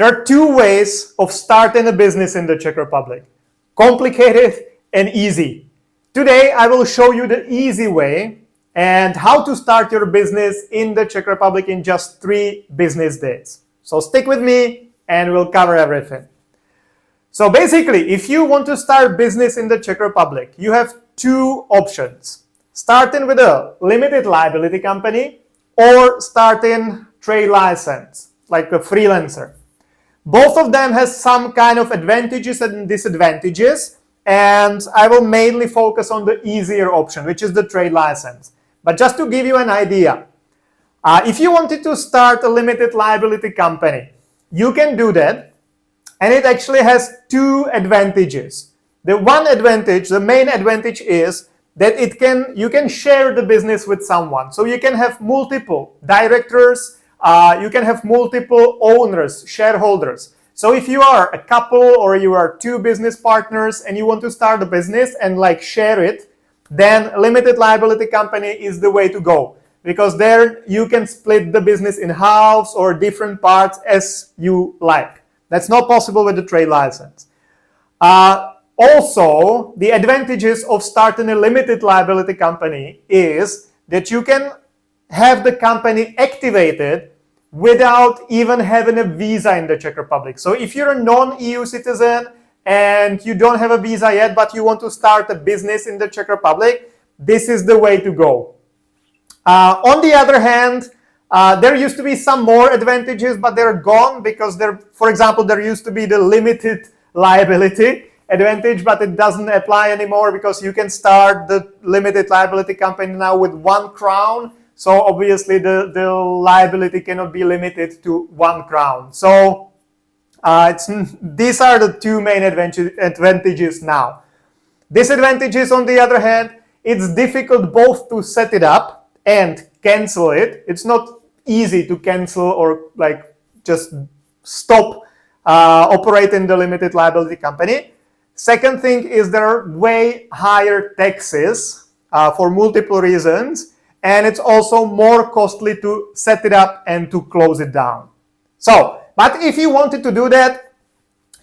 There are two ways of starting a business in the Czech Republic: complicated and easy. Today, I will show you the easy way and how to start your business in the Czech Republic in just 3 business days. So stick with me and we'll cover everything. So basically, if you want to start business in the Czech Republic, you have 2 options: starting with a limited liability company or starting trade license, like a freelancer. Both of them has some kind of advantages and disadvantages, and I will mainly focus on the easier option, which is the trade license. But just to give you an idea, if you wanted to start a limited liability company, you can do that. And it actually has 2 advantages. The one advantage, the main advantage, is that you can share the business with someone. So you can have multiple directors, you can have multiple owners, shareholders. So if you are a couple or you are 2 business partners and you want to start a business and like share it, then limited liability company is the way to go. Because there you can split the business in halves or different parts as you like. That's not possible with the trade license. Also, the advantages of starting a limited liability company is that you can have the company activated without even having a visa in the Czech Republic. So if you're a non-EU citizen and you don't have a visa yet, but you want to start a business in the Czech Republic, this is the way to go. On the other hand, there used to be some more advantages, but they're gone because for example, there used to be the limited liability advantage, but it doesn't apply anymore because you can start the limited liability company now with 1 crown. So obviously the liability cannot be limited to 1 crown. So these are the 2 main advantages now. Disadvantages, on the other hand, it's difficult both to set it up and cancel it. It's not easy to cancel or like just stop operating the limited liability company. Second thing is there are way higher taxes for multiple reasons, and it's also more costly to set it up and to close it down. So, but if you wanted to do that,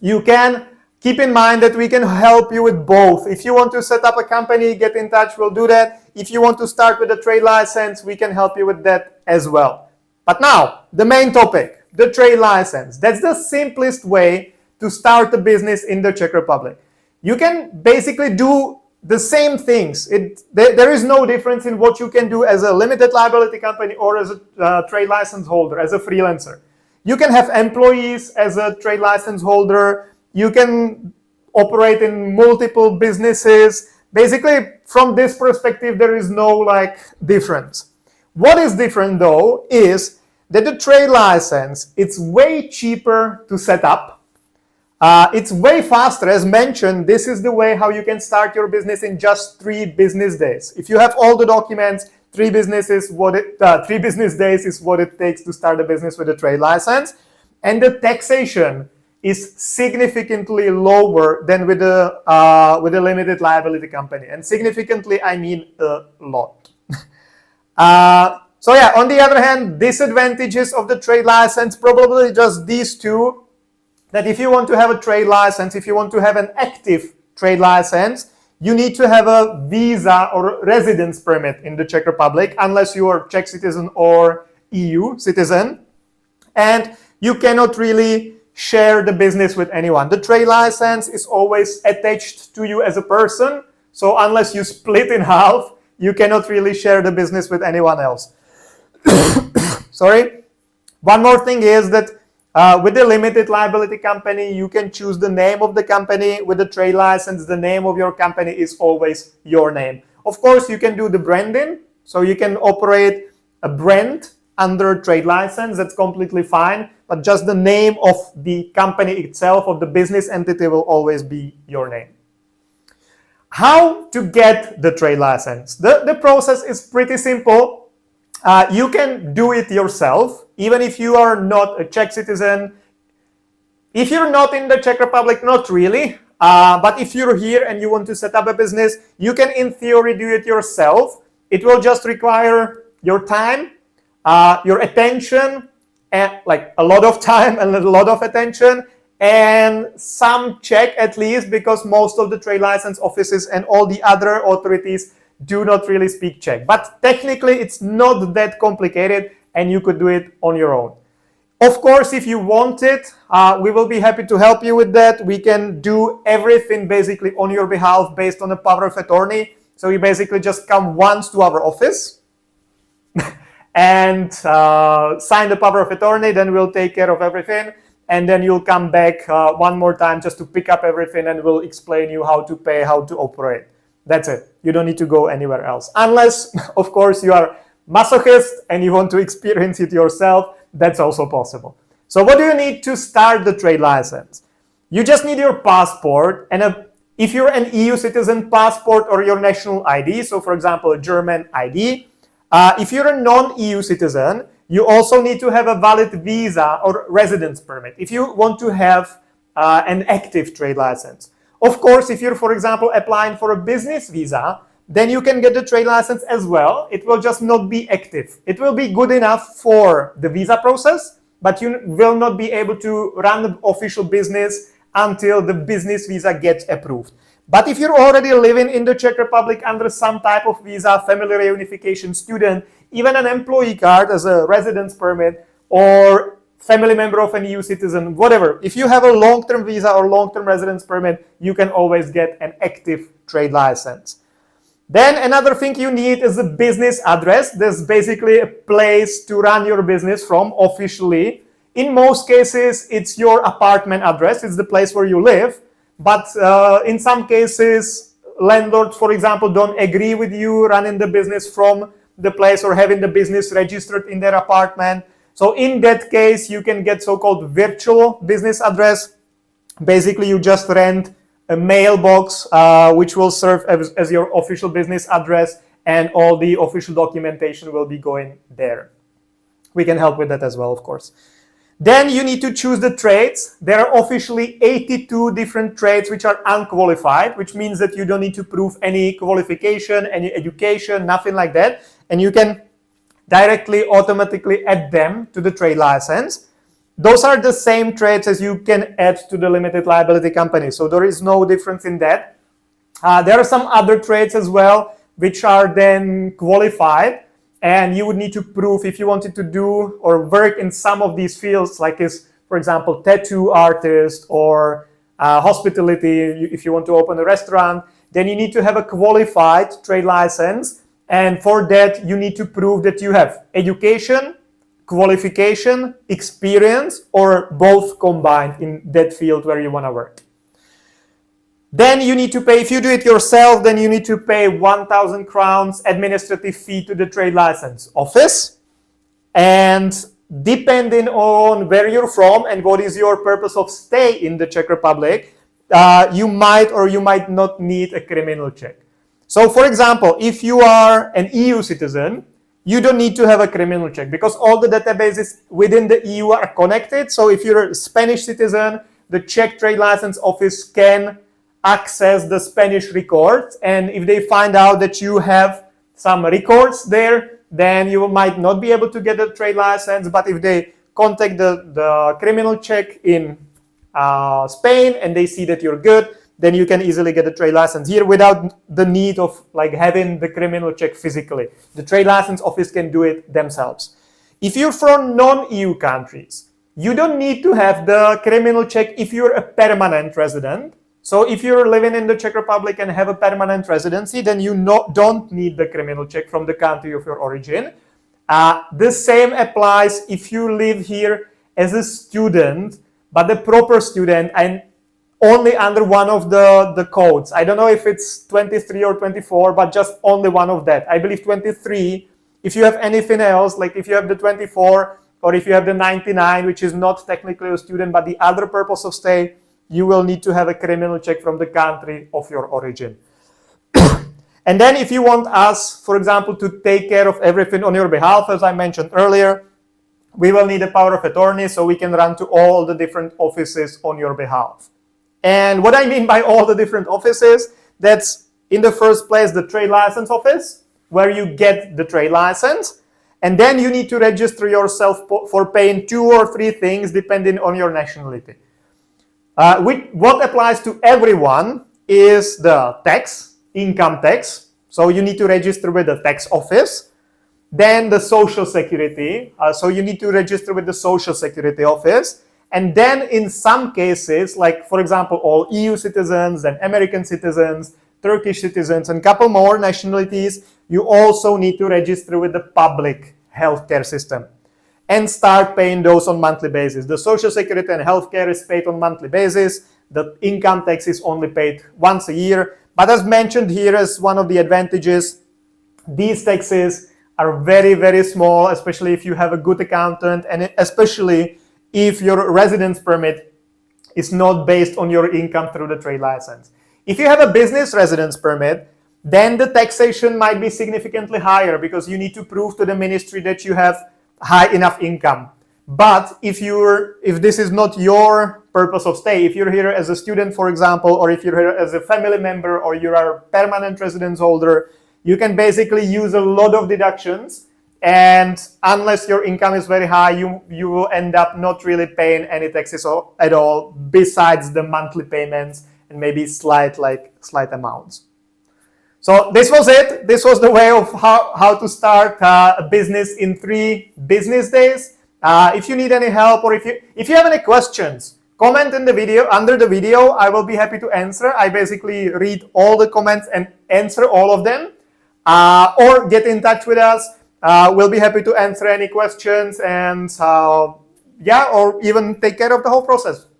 you can keep in mind that we can help you with both. If you want to set up a company, get in touch, we'll do that. If you want to start with a trade license, we can help you with that as well. But now, the main topic, the trade license. That's the simplest way to start a business in the Czech Republic. You can basically do the same things. There is no difference in what you can do as a limited liability company or as a trade license holder, as a freelancer. You can have employees as a trade license holder. You can operate in multiple businesses. Basically, from this perspective, there is no difference. What is different though is that the trade license, it's way cheaper to set up. It's way faster. As mentioned, this is the way how you can start your business in just 3 business days. If you have all the documents, 3 business days is what it takes to start a business with a trade license. And the taxation is significantly lower than with a limited liability company. And significantly, I mean a lot. So yeah, on the other hand, disadvantages of the trade license, probably just these 2, that if you want to have a trade license, if you want to have an active trade license, you need to have a visa or residence permit in the Czech Republic, unless you are Czech citizen or EU citizen, and you cannot really share the business with anyone. The trade license is always attached to you as a person, so unless you split in half, you cannot really share the business with anyone else. Sorry. One more thing is that with the limited liability company, you can choose the name of the company. With the trade license, the name of your company is always your name. Of course, you can do the branding, so you can operate a brand under a trade license. That's completely fine, but just the name of the company itself, of the business entity, will always be your name. How to get the trade license? The process is pretty simple. You can do it yourself, even if you are not a Czech citizen. If you're not in the Czech Republic, not really. But if you're here and you want to set up a business, you can in theory do it yourself. It will just require your time, your attention, and like a lot of time and a lot of attention, and some Czech at least, because most of the trade license offices and all the other authorities do not really speak Czech. But technically it's not that complicated and you could do it on your own. Of course, if you want it, we will be happy to help you with that. We can do everything basically on your behalf based on a power of attorney. So you basically just come once to our office and sign the power of attorney, then we'll take care of everything. And then you'll come back one more time just to pick up everything, and we'll explain you how to pay, how to operate. That's it. You don't need to go anywhere else. Unless, of course, you are masochist and you want to experience it yourself. That's also possible. So what do you need to start the trade license? You just need your passport, and if you're an EU citizen, passport or your national ID. So for example, a German ID. If you're a non-EU citizen, you also need to have a valid visa or residence permit if you want to have an active trade license. Of course, if you're, for example, applying for a business visa, then you can get the trade license as well. It will just not be active. It will be good enough for the visa process, but you will not be able to run the official business until the business visa gets approved. But if you're already living in the Czech Republic under some type of visa, family reunification, student, even an employee card as a residence permit, or family member of an EU citizen, whatever, if you have a long-term visa or long-term residence permit, you can always get an active trade license. Then another thing you need is a business address. There's basically a place to run your business from officially. In most cases, it's your apartment address. It's the place where you live. But in some cases, landlords, for example, don't agree with you running the business from the place or having the business registered in their apartment. So in that case, you can get so-called virtual business address. Basically, you just rent a mailbox which will serve as your official business address, and all the official documentation will be going there. We can help with that as well, of course. Then you need to choose the trades. There are officially 82 different trades which are unqualified, which means that you don't need to prove any qualification, any education, nothing like that. And you can directly, automatically add them to the trade license. Those are the same trades as you can add to the limited liability company. So there is no difference in that. There are some other trades as well, which are then qualified. And you would need to prove if you wanted to do or work in some of these fields, like is, for example, tattoo artist or hospitality. If you want to open a restaurant, then you need to have a qualified trade license. And for that, you need to prove that you have education, qualification, experience, or both combined in that field where you want to work. Then you need to pay, if you do it yourself, then you need to pay 1,000 crowns administrative fee to the trade license office. And depending on where you're from and what is your purpose of stay in the Czech Republic, you might or you might not need a criminal check. So for example, if you are an EU citizen, you don't need to have a criminal check because all the databases within the EU are connected. So if you're a Spanish citizen, the Czech trade license office can access the Spanish records, and if they find out that you have some records there, then you might not be able to get a trade license. But if they contact the criminal check in Spain and they see that you're good, then you can easily get a trade license here without the need of like having the criminal check physically. The trade license office can do it themselves. If you're from non-EU countries, you don't need to have the criminal check if you're a permanent resident. So if you're living in the Czech Republic and have a permanent residency, then you don't need the criminal check from the country of your origin. The same applies if you live here as a student, but the proper student and only under one of the codes. I don't know if it's 23 or 24, but just only one of that. I believe 23. If you have anything else, like if you have the 24 or if you have the 99, which is not technically a student, but the other purpose of stay, you will need to have a criminal check from the country of your origin. And then if you want us, for example, to take care of everything on your behalf, as I mentioned earlier, we will need a power of attorney so we can run to all the different offices on your behalf. And what I mean by all the different offices, that's in the first place the trade license office, where you get the trade license. And then you need to register yourself for paying 2 or 3 things depending on your nationality. What applies to everyone is the tax, income tax. So you need to register with the tax office. Then the social security. So you need to register with the social security office. And then in some cases, like for example, all EU citizens and American citizens, Turkish citizens, and a couple more nationalities, you also need to register with the public healthcare system and start paying those on monthly basis. The social security and healthcare is paid on monthly basis. The income tax is only paid once a year. But as mentioned here as one of the advantages, these taxes are very, very small, especially if you have a good accountant and especially if your residence permit is not based on your income through the trade license. If you have a business residence permit, then the taxation might be significantly higher because you need to prove to the ministry that you have high enough income. But if this is not your purpose of stay, if you're here as a student, for example, or if you're here as a family member or you are a permanent residence holder, you can basically use a lot of deductions. And unless your income is very high, you will end up not really paying any taxes at all, besides the monthly payments and maybe slight amounts. So this was it. This was the way of how to start a business in 3 business days. If you need any help or if you have any questions, comment in the video under the video. I will be happy to answer. I basically read all the comments and answer all of them. Or get in touch with us. We'll be happy to answer any questions and or even take care of the whole process.